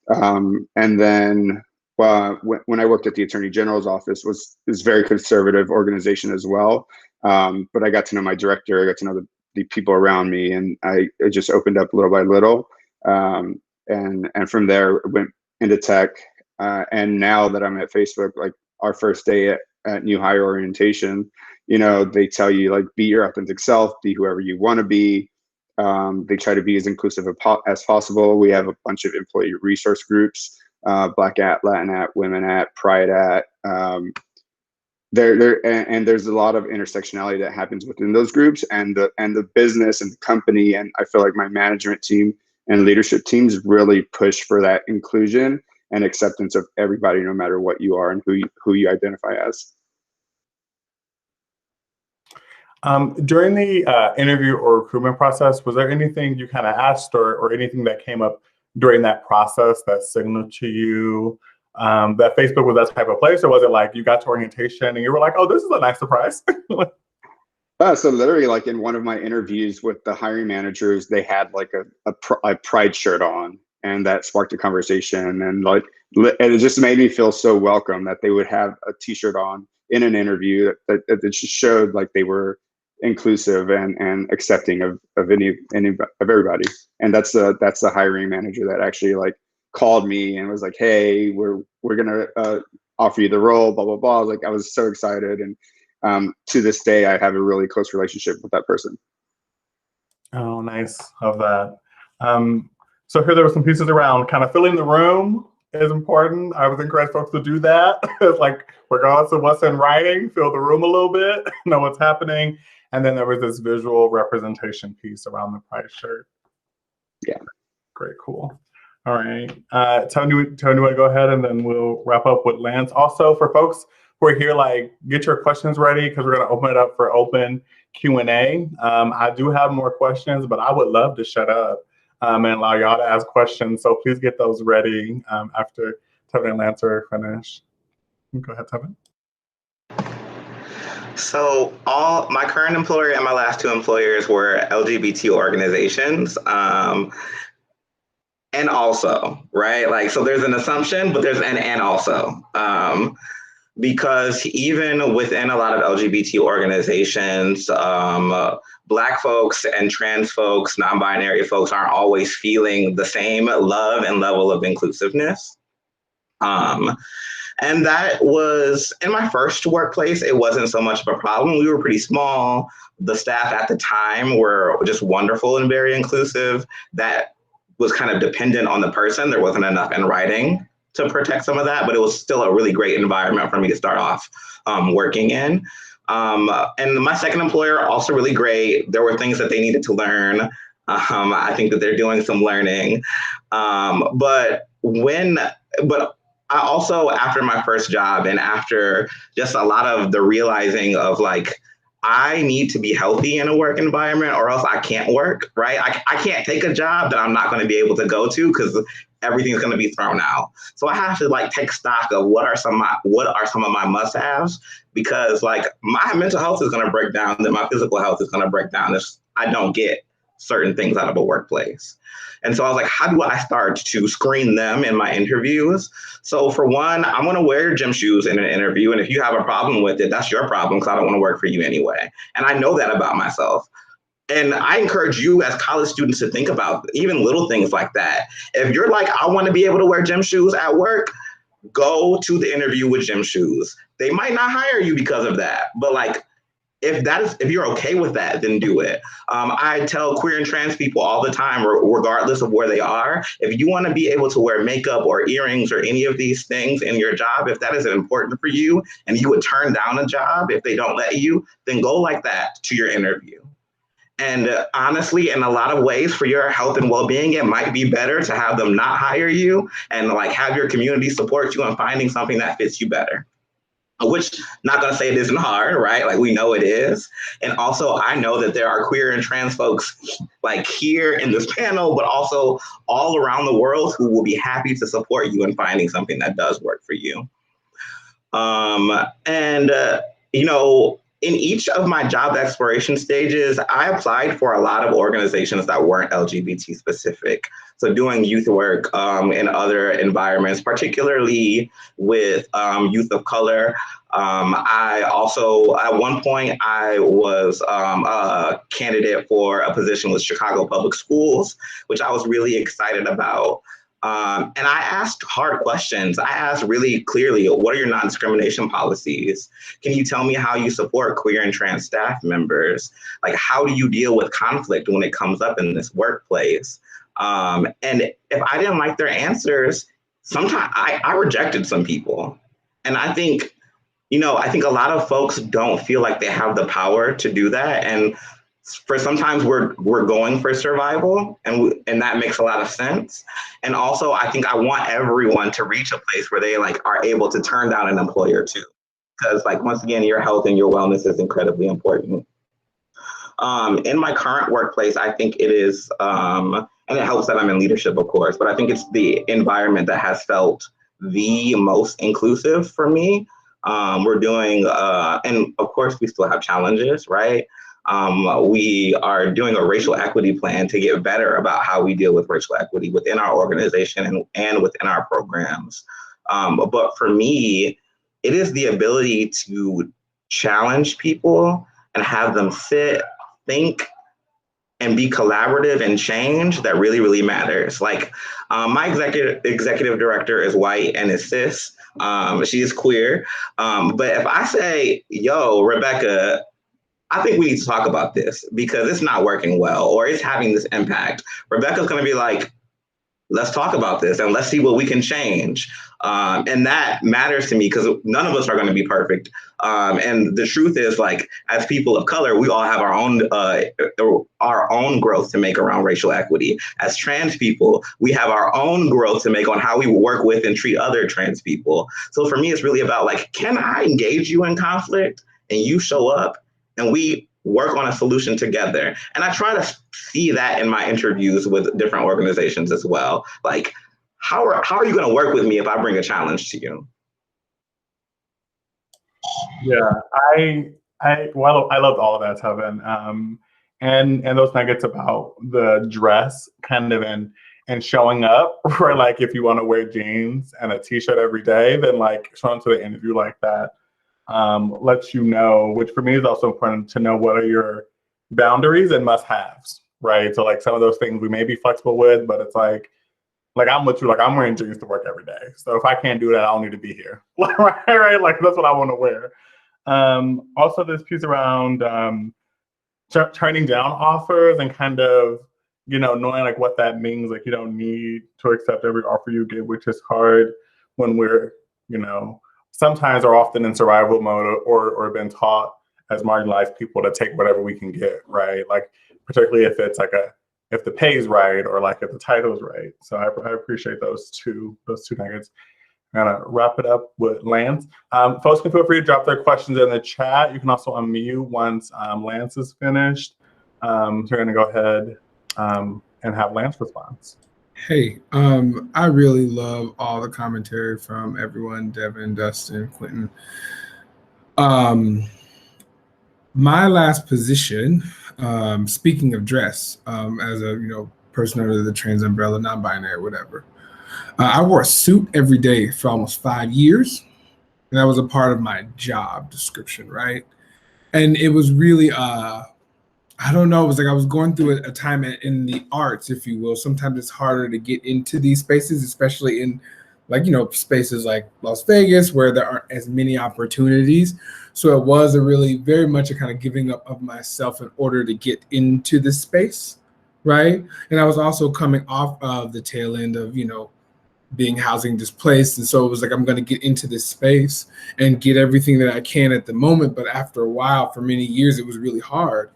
Speaker 4: And then when I worked at the Attorney General's office, was very conservative organization as well. But I got to know my director, I got to know the people around me, and it just opened up little by little. And from there went into tech. And now that I'm at Facebook, like our first day at new hire orientation, they tell you like, be your authentic self, be whoever you want to be. They try to be as inclusive as possible. We have a bunch of employee resource groups, Black at, Latin at, Women at, Pride at. And there's a lot of intersectionality that happens within those groups, and the business and the company. And I feel like my management team and leadership teams really push for that inclusion and acceptance of everybody, no matter what you are and who you identify as.
Speaker 2: During the interview or recruitment process, was there anything you kind of asked or anything that came up during that process that signaled to you that Facebook was that type of place? Or was it like you got to orientation and you were like, oh, this is a nice surprise?
Speaker 4: So literally, like in one of my interviews with the hiring managers, they had like a pride shirt on, and that sparked a conversation. And like, it just made me feel so welcome that they would have a t-shirt on in an interview that just showed like they were inclusive and accepting of everybody. And that's the hiring manager that actually like called me and was like, hey, we're gonna offer you the role, blah blah blah. Like, I was so excited, and to this day I have a really close relationship with that person.
Speaker 2: Oh, nice. Love that. So here there were some pieces around kind of filling the room is important. I would encourage folks to do that. It's like, regardless of what's in writing, fill the room a little bit, know what's happening. And then there was this visual representation piece around the pride shirt.
Speaker 4: Yeah.
Speaker 2: Great, cool. All right. Tony, you want to go ahead and then we'll wrap up with Lance. Also, for folks who are here, like, get your questions ready because we're going to open it up for open Q&A. I do have more questions, but I would love to shut up and allow y'all to ask questions. So please get those ready after Tevin and Lance are finished. Go ahead, Tevin.
Speaker 3: So my current employer and my last two employers were LGBT organizations. And also, right? Like, so there's an assumption, but there's an and also. Because even within a lot of LGBT organizations, Black folks and trans folks, non-binary folks aren't always feeling the same love and level of inclusiveness. And that was, in my first workplace, it wasn't so much of a problem. We were pretty small. The staff at the time were just wonderful and very inclusive. That was kind of dependent on the person. There wasn't enough in writing to protect some of that, but it was still a really great environment for me to start off working in. And my second employer, also really great. There were things that they needed to learn. I think that they're doing some learning. But I also, after my first job and after just a lot of the realizing of like, I need to be healthy in a work environment or else I can't work, right? I can't take a job that I'm not going to be able to go to because everything's going to be thrown out. So I have to like take stock of what are some of my must-haves, because like my mental health is going to break down, then my physical health is going to break down if I don't get certain things out of a workplace. And so I was like, how do I start to screen them in my interviews? So for one, I'm going to wear gym shoes in an interview. And if you have a problem with it, that's your problem, because I don't want to work for you anyway. And I know that about myself. And I encourage you as college students to think about even little things like that. If you're like, I want to be able to wear gym shoes at work, go to the interview with gym shoes. They might not hire you because of that, but like, if you're okay with that, then do it. I tell queer and trans people all the time, regardless of where they are, if you want to be able to wear makeup or earrings or any of these things in your job, if that is important for you and you would turn down a job if they don't let you, then go like that to your interview. And honestly, in a lot of ways for your health and well-being, it might be better to have them not hire you and like have your community support you in finding something that fits you better. Which, not gonna say it isn't hard, right? Like we know it is. And also I know that there are queer and trans folks like here in this panel, but also all around the world who will be happy to support you in finding something that does work for you. You know, in each of my job exploration stages, I applied for a lot of organizations that weren't LGBT specific. So doing youth work in other environments, particularly with youth of color. I also, at one point, I was a candidate for a position with Chicago Public Schools, which I was really excited about. And I asked hard questions. I asked really clearly, what are your non-discrimination policies? Can you tell me how you support queer and trans staff members? Like, how do you deal with conflict when it comes up in this workplace? And if I didn't like their answers, sometimes I rejected some people. And I think, you know, I think a lot of folks don't feel like they have the power to do that. And for sometimes we're going for survival, and that makes a lot of sense. And also, I think I want everyone to reach a place where they like are able to turn down an employer too, because like once again, your health and your wellness is incredibly important. In my current workplace, I think it is, and it helps that I'm in leadership, of course, but I think it's the environment that has felt the most inclusive for me. We're doing, and of course, we still have challenges, right? We are doing a racial equity plan to get better about how we deal with racial equity within our organization and within our programs. But for me, it is the ability to challenge people and have them sit, think, and be collaborative and change that really, really matters. Like my executive director is white and is cis. She is queer. But if I say, yo, Rebecca, I think we need to talk about this because it's not working well or it's having this impact, Rebecca's going to be like, let's talk about this and let's see what we can change. And that matters to me because none of us are going to be perfect. And the truth is, like, as people of color, we all have our own growth to make around racial equity. As trans people, we have our own growth to make on how we work with and treat other trans people. So for me, it's really about like, can I engage you in conflict and you show up and we work on a solution together? And I try to see that in my interviews with different organizations as well. Like, how are you going to work with me if I bring a challenge to you?
Speaker 2: Yeah, I loved all of that, Tevin. And those nuggets about the dress kind of and showing up, or like if you want to wear jeans and a t-shirt every day, then like showing up to the interview like that lets you know, which for me is also important to know what are your boundaries and must-haves, right? So like some of those things we may be flexible with, but it's like I'm with you, like I'm wearing jeans to work every day. So if I can't do that, I don't need to be here, right? Like that's what I want to wear. Also this piece around turning down offers and kind of, you know, knowing like what that means. Like you don't need to accept every offer you get, which is hard when we're, you know, sometimes are often in survival mode or been taught as marginalized people to take whatever we can get, right? Like particularly if it's like if the pay's right or like if the title's right. So I appreciate those two nuggets. I'm gonna wrap it up with Lance. Folks can feel free to drop their questions in the chat. You can also unmute once Lance is finished. So we're gonna go ahead and have Lance response.
Speaker 5: Hey, I really love all the commentary from everyone, Devin, Dustin, Quentin. My last position, speaking of dress, as a person under the trans umbrella, non-binary, whatever, I wore a suit every day for almost 5 years, and that was a part of my job description, right? And it was really, I don't know, it was like I was going through a time in the arts, if you will. Sometimes it's harder to get into these spaces, especially in spaces like Las Vegas where there aren't as many opportunities. So it was very much a kind of giving up of myself in order to get into this space, right? And I was also coming off of the tail end of, being housing displaced. And so it was like, I'm going to get into this space and get everything that I can at the moment. But after a while, for many years, it was really hard.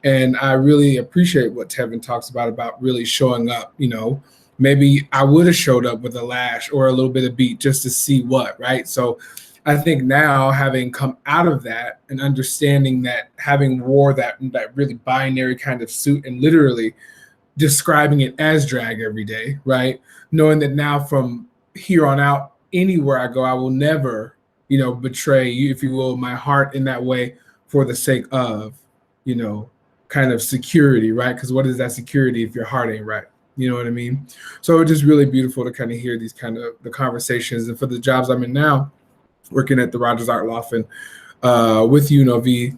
Speaker 5: And I really appreciate what Tevin talks about really showing up. Maybe I would have showed up with a lash or a little bit of beat just to see what, right? So I think now, having come out of that and understanding that, having wore that really binary kind of suit and literally describing it as drag every day, right? Knowing that now from here on out, anywhere I go, I will never, betray you, if you will, my heart in that way for the sake of, kind of security, right? Because what is that security if your heart ain't right? You know what I mean? So it's just really beautiful to kind of hear these kind of the conversations. And for the jobs I'm in now, working at the Rogers Art Loft and with UNLV,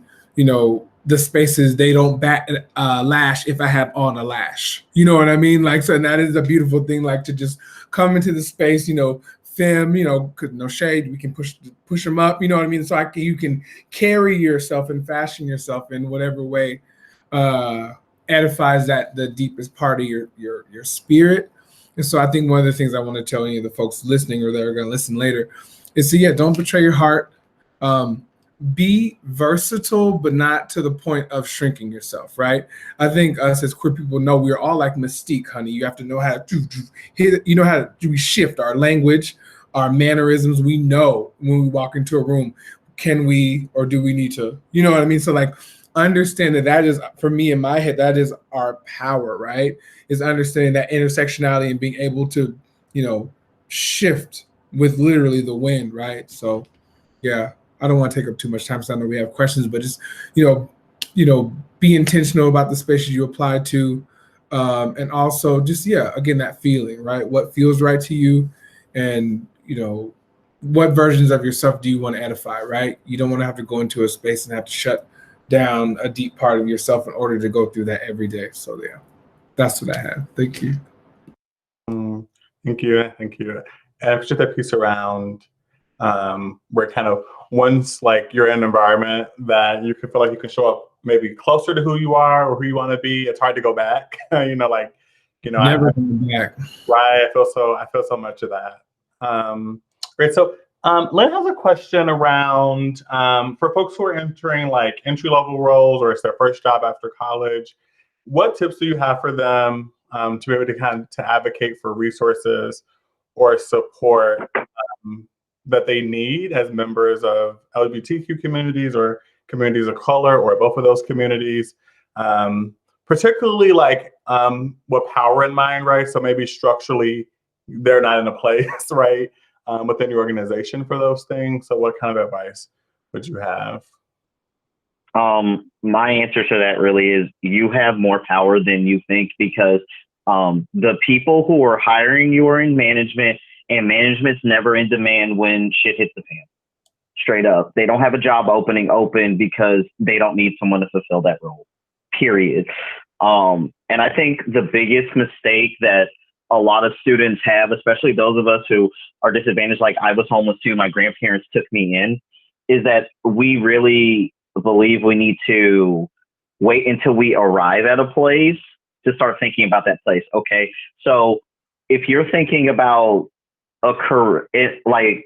Speaker 5: the spaces, they don't bat lash if I have on a lash. You know what I mean? Like, so, and that is a beautiful thing, like to just come into the space, femme, cause no shade, we can push them up, you know what I mean? So you can carry yourself and fashion yourself in whatever way edifies that the deepest part of your spirit. And so I think one of the things I want to tell any of the folks listening or that are going to listen later is to, don't betray your heart. Be versatile, but not to the point of shrinking yourself, right? I think us as queer people know we're all like Mystique, honey. You have to know how to hit, how to shift our language, our mannerisms. We know when we walk into a room, can we or do we need to, you know what I mean? So like, understand that is, for me in my head, that is our power, right? Is understanding that intersectionality and being able to, shift with literally the wind, right? So yeah, I don't want to take up too much time because I know we have questions, but just, be intentional about the spaces you apply to. And also just, again, that feeling, right? What feels right to you and, what versions of yourself do you want to edify, right? You don't want to have to go into a space and have to shut down a deep part of yourself in order to go through that every day. So yeah, that's what I have. Thank you.
Speaker 2: Thank you. And just that piece around where kind of once like you're in an environment that you can feel like you can show up maybe closer to who you are or who you want to be, it's hard to go back.
Speaker 5: Never going back.
Speaker 2: Right. I feel so much of that. Great. So Lynn has a question around for folks who are entering like entry-level roles or it's their first job after college, what tips do you have for them to be able to kind of to advocate for resources or support that they need as members of LGBTQ communities or communities of color or both of those communities, particularly like with power in mind, right? So maybe structurally they're not in a place, right, within your organization for those things. So what kind of advice would you have?
Speaker 6: My answer to that really is you have more power than you think because the people who are hiring you are in management, and management's never in demand when shit hits the fan. Straight up. They don't have a job opening open because they don't need someone to fulfill that role, period. And I think the biggest mistake that a lot of students have, especially those of us who are disadvantaged, like I was homeless too, my grandparents took me in, is that we really believe we need to wait until we arrive at a place to start thinking about that place. Okay, so if you're thinking about a career,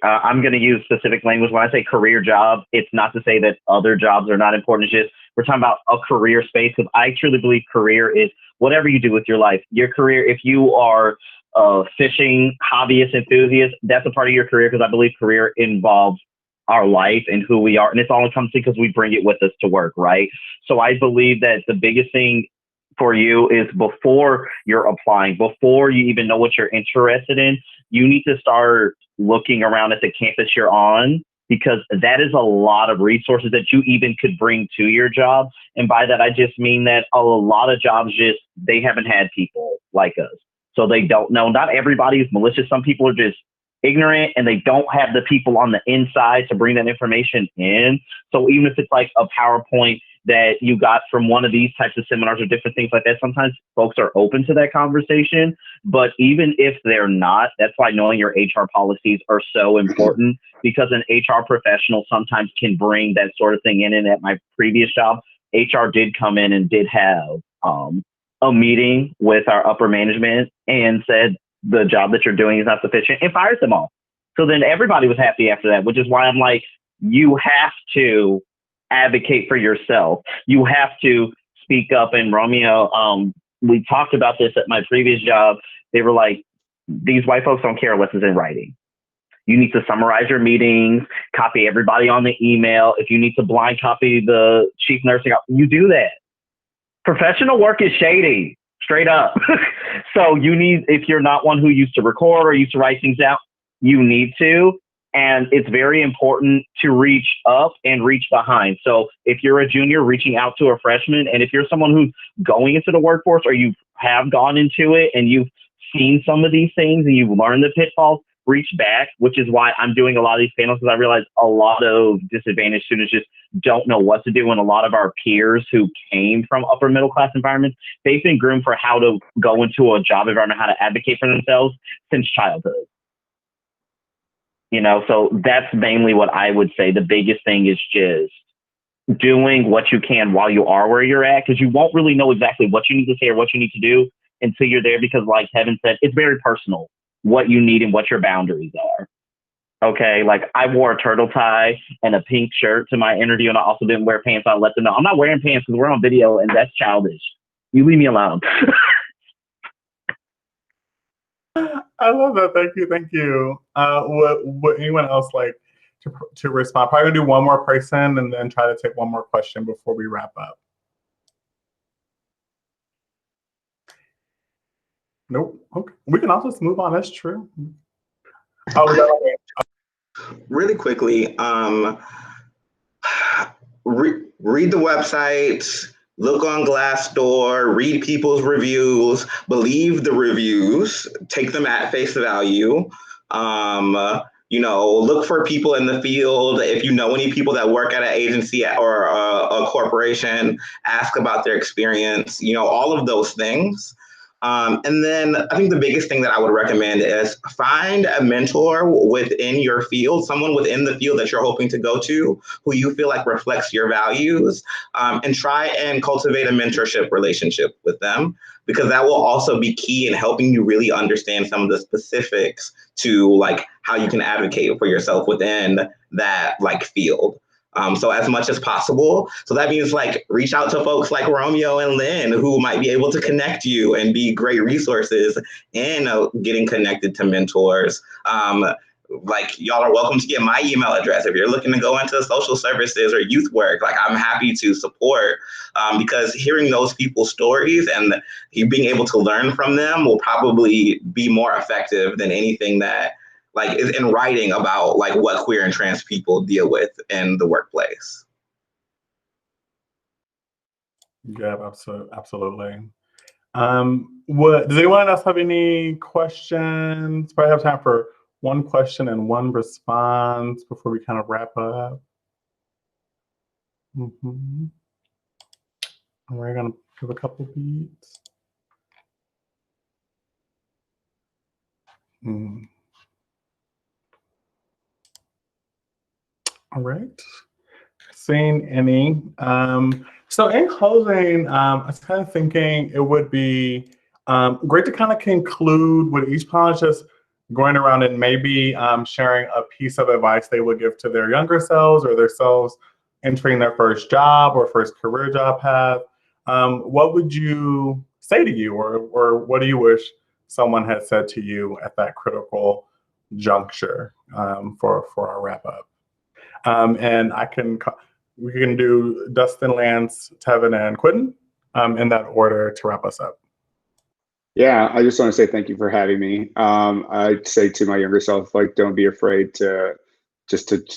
Speaker 6: I'm going to use specific language when I say career job. It's not to say that other jobs are not important. It's just We're talking about a career space, because I truly believe career is whatever you do with your life. Your career, if you are a fishing hobbyist, enthusiast, that's a part of your career, because I believe career involves our life and who we are. And it's all encompassing because we bring it with us to work, right? So I believe that the biggest thing for you is, before you're applying, before you even know what you're interested in, you need to start looking around at the campus you're on, because that is a lot of resources that you even could bring to your job. And by that, I just mean that a lot of jobs they haven't had people like us. So they don't know. Not everybody is malicious. Some people are just ignorant, and they don't have the people on the inside to bring that information in. So even if it's like a PowerPoint that you got from one of these types of seminars or different things like that, sometimes folks are open to that conversation. But even if they're not, that's why knowing your HR policies are so important, because an HR professional sometimes can bring that sort of thing in. And at my previous job, HR did come in and did have a meeting with our upper management and said, the job that you're doing is not sufficient, and fired them all. So then everybody was happy after that, which is why I'm like, you have to advocate for yourself. You have to speak up. And Romeo, we talked about this at my previous job. They were like, these white folks don't care unless it's in writing. You need to summarize your meetings, copy everybody on the email. If you need to blind copy the chief nursing, you do that. Professional work is shady, straight up. So you need, if you're not one who used to record or used to write things out, you need to. And it's very important to reach up and reach behind. So if you're a junior, reaching out to a freshman, and if you're someone who's going into the workforce, or you have gone into it and you've seen some of these things and you've learned the pitfalls, reach back, which is why I'm doing a lot of these panels, because I realize a lot of disadvantaged students just don't know what to do. And a lot of our peers who came from upper middle class environments, they've been groomed for how to go into a job environment, how to advocate for themselves since childhood. You know, so that's mainly what I would say. The biggest thing is just doing what you can while you are where you're at, because you won't really know exactly what you need to say or what you need to do until you're there, because like Kevin said, it's very personal what you need and what your boundaries are. Okay, like I wore a turtle tie and a pink shirt to my interview, and I also didn't wear pants. I let them know I'm not wearing pants because we're on video, and that's childish. You leave me alone.
Speaker 2: I love that. Thank you. Would anyone else like to respond? Probably gonna do one more person and then try to take one more question before we wrap up. Nope. Okay. We can also just move on. That's true. Oh,
Speaker 3: really quickly, read the website, look on Glassdoor, read people's reviews, believe the reviews, take them at face value. You know, look for people in the field. If you know any people that work at an agency or a corporation, ask about their experience, you know, all of those things. And then I think the biggest thing that I would recommend is find a mentor within your field, someone within the field that you're hoping to go to, who you feel like reflects your values, and try and cultivate a mentorship relationship with them, because that will also be key in helping you really understand some of the specifics to like how you can advocate for yourself within that like field. So as much as possible. So that means like reach out to folks like Romeo and Lynn, who might be able to connect you and be great resources in getting connected to mentors. Like y'all are welcome to get my email address if you're looking to go into social services or youth work. Like I'm happy to support, because hearing those people's stories and being able to learn from them will probably be more effective than anything that like is in writing about like what queer and trans people deal with in the workplace.
Speaker 2: Yeah, absolutely. Does anyone else have any questions? Probably have time for one question and one response before we kind of wrap up. And we're gonna give a couple beats. All right. Seeing any. So in closing, I was kind of thinking it would be great to kind of conclude with each panelist just going around and maybe sharing a piece of advice they would give to their younger selves or their selves entering their first job or first career job path, what would you say to you, or what do you wish someone had said to you at that critical juncture for our wrap up? And we can do Dustin, Lance, Tevin, and Quentin in that order to wrap us up.
Speaker 4: Yeah, I just want to say thank you for having me. I'd say to my younger self, like, don't be afraid to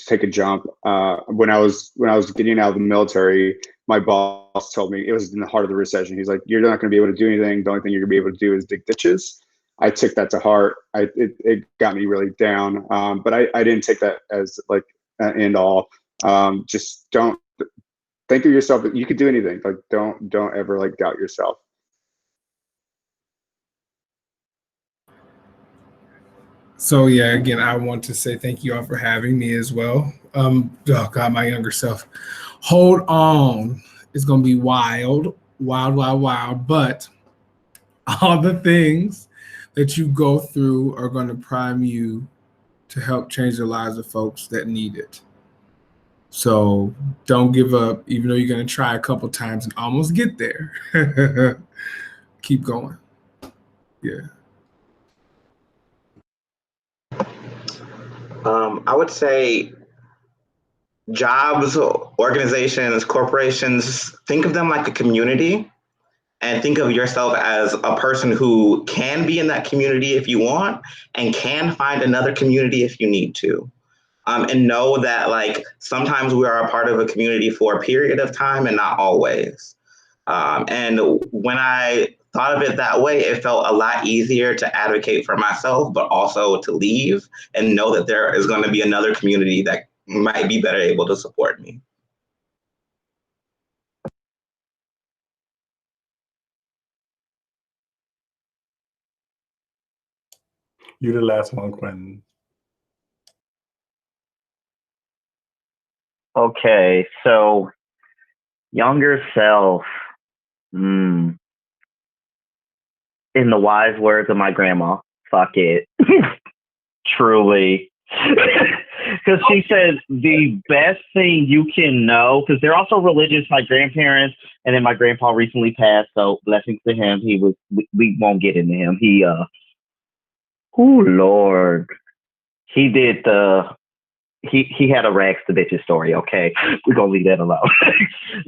Speaker 4: take a jump. When I was getting out of the military, my boss told me, it was in the heart of the recession, he's like, you're not going to be able to do anything. The only thing you're going to be able to do is dig ditches. I took that to heart. It got me really down, but I didn't take that as like an end all. Just don't think of yourself that you could do anything. Like, don't ever like doubt yourself.
Speaker 5: So yeah, again, I want to say thank you all for having me as well. Oh God, my younger self. Hold on. It's gonna be wild, wild, wild, wild. But all the things that you go through are gonna prime you to help change the lives of folks that need it. So don't give up, even though you're gonna try a couple times and almost get there. Keep going. Yeah.
Speaker 3: I would say jobs, organizations, corporations, think of them like a community, and think of yourself as a person who can be in that community if you want, and can find another community if you need to. And know that, like, sometimes we are a part of a community for a period of time and not always. And when I thought of it that way, it felt a lot easier to advocate for myself, but also to leave and know that there is going to be another community that might be better able to support me.
Speaker 2: You the last one, Quentin.
Speaker 6: Okay, so younger self. In the wise words of my grandma, fuck it. Truly. Because she said the best thing you can know, because they're also religious, my grandparents, and then my grandpa recently passed, so blessings to him. We won't get into him. Oh Lord. He did he had a rags to bitches story, okay? We're gonna leave that alone.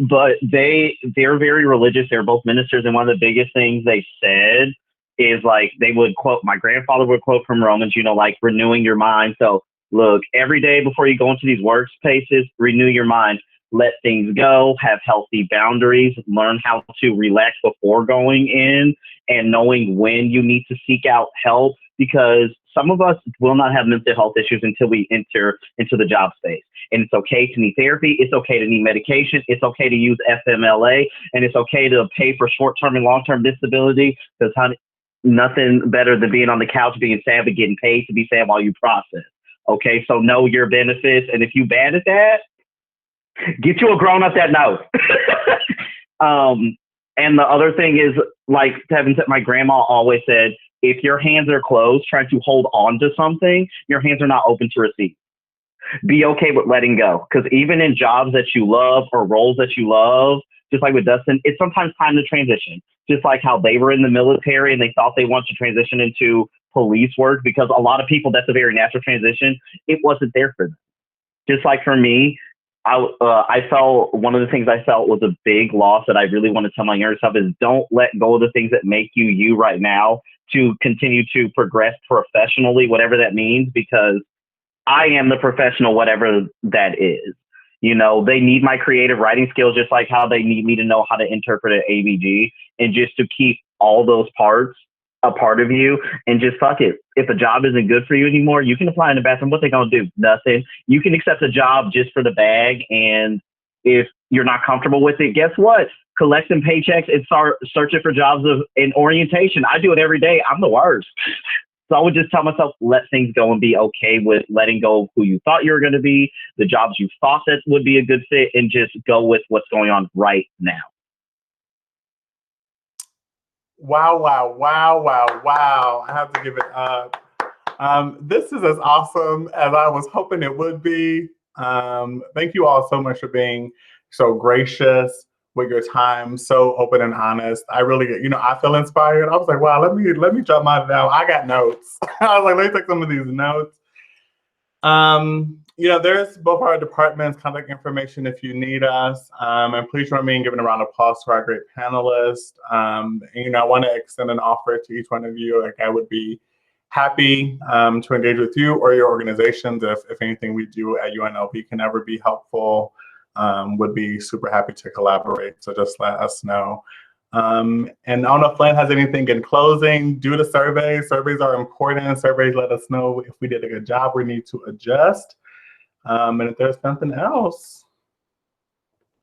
Speaker 6: But they're very religious. They're both ministers, and one of the biggest things they said is, like, they would quote, my grandfather would quote from Romans, like renewing your mind. So look, every day before you go into these workspaces, renew your mind, let things go, have healthy boundaries, learn how to relax before going in, and knowing when you need to seek out help, because some of us will not have mental health issues until we enter into the job space. And it's okay to need therapy. It's okay to need medication. It's okay to use FMLA. And it's okay to pay for short-term and long-term disability, because nothing better than being on the couch being sad but getting paid to be sad while you process. Okay, so know your benefits. And if you bad at that, get you a grown-up that knows. And the other thing is, like Tevin said, my grandma always said, if your hands are closed trying to hold on to something, your hands are not open to receive. Be okay with letting go. Because even in jobs that you love or roles that you love, just like with Dustin, it's sometimes time to transition. Just like how they were in the military and they thought they wanted to transition into police work, because a lot of people, that's a very natural transition. It wasn't there for them. Just like for me, I felt, one of the things I felt was a big loss that I really want to tell my younger self is, don't let go of the things that make you right now, to continue to progress professionally, whatever that means, because I am the professional, whatever that is. They need my creative writing skills, just like how they need me to know how to interpret an ABG, and just to keep all those parts a part of you, and just fuck it. If a job isn't good for you anymore, you can apply in the bathroom. What they gonna do? Nothing. You can accept a job just for the bag, and if you're not comfortable with it, guess what? Collect some paychecks and start searching for jobs in orientation. I do it every day. I'm the worst. So I would just tell myself, let things go and be okay with letting go of who you thought you were going to be, the jobs you thought that would be a good fit, and just go with what's going on right now.
Speaker 2: Wow, wow, wow, wow, wow. I have to give it up. This is as awesome as I was hoping it would be. Thank you all so much for being so gracious with your time, so open and honest. I really, I feel inspired. I was like, wow, let me jot mine down. I got notes. I was like, let me take some of these notes. There's both our departments' contact information if you need us. And please join me in giving a round of applause to our great panelists. And, I want to extend an offer to each one of you. Like, I would be happy to engage with you or your organizations if anything we do at UNLV can ever be helpful. Would be super happy to collaborate. So just let us know. And I don't know if Flan has anything in closing. Do the survey. Surveys are important. Surveys let us know if we did a good job or need to adjust. And if there's something else,